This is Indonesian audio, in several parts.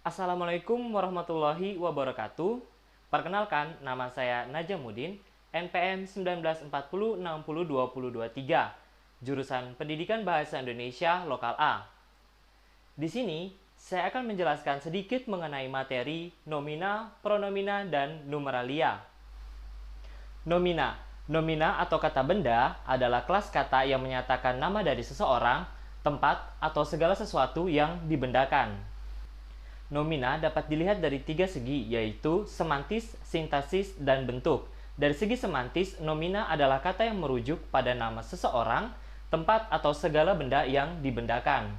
Assalamualaikum warahmatullahi wabarakatuh. Perkenalkan, nama saya Najamuddin, NPM 1940602023, jurusan Pendidikan Bahasa Indonesia Lokal A. Di sini, saya akan menjelaskan sedikit mengenai materi nomina, pronomina, dan numeralia. Nomina atau kata benda adalah kelas kata yang menyatakan nama dari seseorang, tempat, atau segala sesuatu yang dibendakan. Nomina dapat dilihat dari tiga segi, yaitu semantis, sintaksis, dan bentuk. Dari segi semantis, nomina adalah kata yang merujuk pada nama seseorang, tempat, atau segala benda yang dibendakan.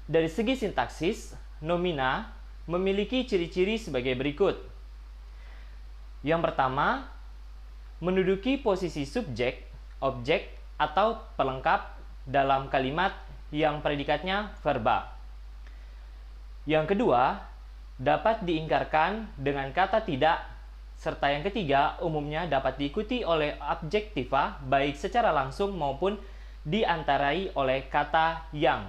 Dari segi sintaksis, nomina memiliki ciri-ciri sebagai berikut. Yang pertama, menduduki posisi subjek, objek, atau pelengkap dalam kalimat yang predikatnya verba. Yang kedua, dapat diingkarkan dengan kata tidak, serta yang ketiga, umumnya dapat diikuti oleh adjektiva baik secara langsung maupun diantarai oleh kata yang.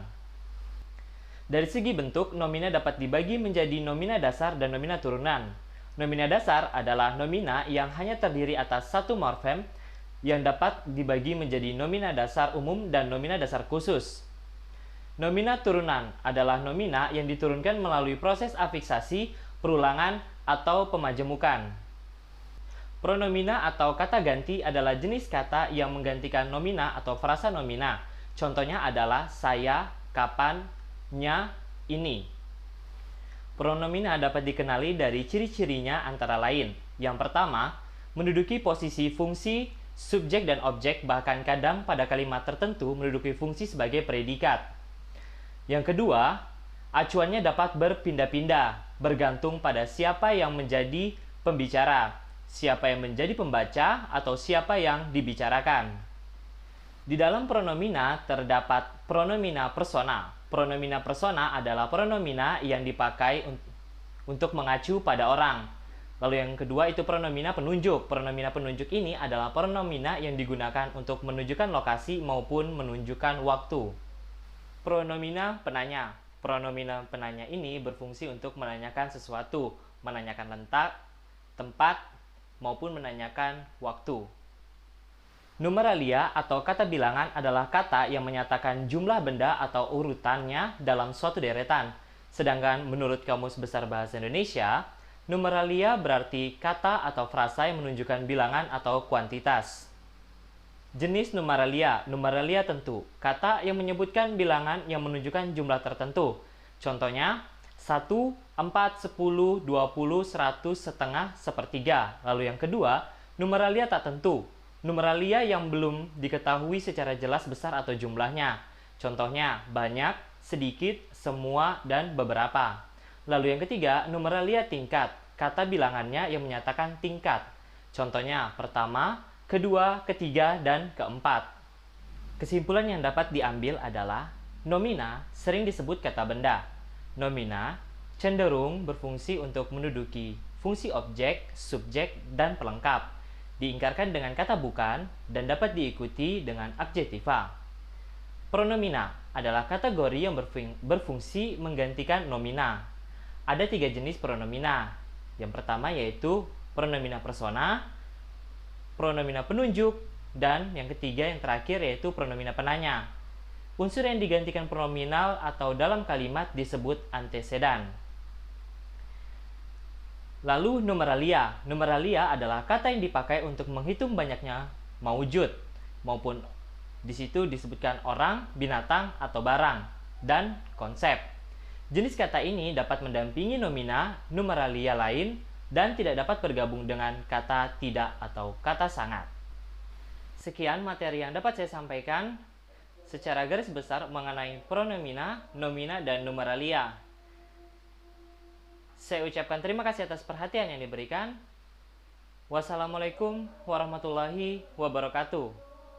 Dari segi bentuk, nomina dapat dibagi menjadi nomina dasar dan nomina turunan. Nomina dasar adalah nomina yang hanya terdiri atas satu morfem yang dapat dibagi menjadi nomina dasar umum dan nomina dasar khusus. Nomina turunan adalah nomina yang diturunkan melalui proses afiksasi, perulangan, atau pemajemukan. Pronomina atau kata ganti adalah jenis kata yang menggantikan nomina atau frasa nomina. Contohnya adalah saya, kapan, nya, ini. Pronomina dapat dikenali dari ciri-cirinya antara lain. Yang pertama, menduduki posisi fungsi, subjek, dan objek, bahkan kadang pada kalimat tertentu menduduki fungsi sebagai predikat. Yang kedua, acuannya dapat berpindah-pindah, bergantung pada siapa yang menjadi pembicara, siapa yang menjadi pembaca, atau siapa yang dibicarakan. Di dalam pronomina terdapat pronomina persona. Pronomina persona adalah pronomina yang dipakai untuk mengacu pada orang. Lalu yang kedua itu pronomina penunjuk. Pronomina penunjuk ini adalah pronomina yang digunakan untuk menunjukkan lokasi maupun menunjukkan waktu. Pronomina penanya. Pronomina penanya ini berfungsi untuk menanyakan sesuatu, menanyakan letak, tempat, maupun menanyakan waktu. Numeralia atau kata bilangan adalah kata yang menyatakan jumlah benda atau urutannya dalam suatu deretan. Sedangkan menurut Kamus Besar Bahasa Indonesia, numeralia berarti kata atau frasa yang menunjukkan bilangan atau kuantitas. Jenis numeralia tentu, kata yang menyebutkan bilangan yang menunjukkan jumlah tertentu. Contohnya, 1, 4, 10, 20, 100, setengah, sepertiga. Lalu yang kedua, numeralia tak tentu. Numeralia yang belum diketahui secara jelas besar atau jumlahnya. Contohnya, banyak, sedikit, semua, dan beberapa. Lalu yang ketiga, numeralia tingkat. Kata bilangannya yang menyatakan tingkat. Contohnya, pertama, kedua, ketiga, dan keempat. Kesimpulan yang dapat diambil adalah nomina sering disebut kata benda. Nomina cenderung berfungsi untuk menduduki fungsi objek, subjek, dan pelengkap. Diingkarkan dengan kata bukan dan dapat diikuti dengan adjektiva. Pronomina adalah kategori yang berfungsi menggantikan nomina. Ada tiga jenis pronomina. Yang pertama yaitu pronomina persona, pronomina penunjuk, dan yang ketiga yang terakhir yaitu pronomina penanya. Unsur yang digantikan pronominal atau dalam kalimat disebut antesedan. Lalu numeralia. Numeralia adalah kata yang dipakai untuk menghitung banyaknya maujud, maupun di situ disebutkan orang, binatang, atau barang, dan konsep. Jenis kata ini dapat mendampingi nomina, numeralia lain, dan tidak dapat bergabung dengan kata tidak atau kata sangat. Sekian materi yang dapat saya sampaikan secara garis besar mengenai pronomina, nomina, dan numeralia. Saya ucapkan terima kasih atas perhatian yang diberikan. Wassalamualaikum warahmatullahi wabarakatuh.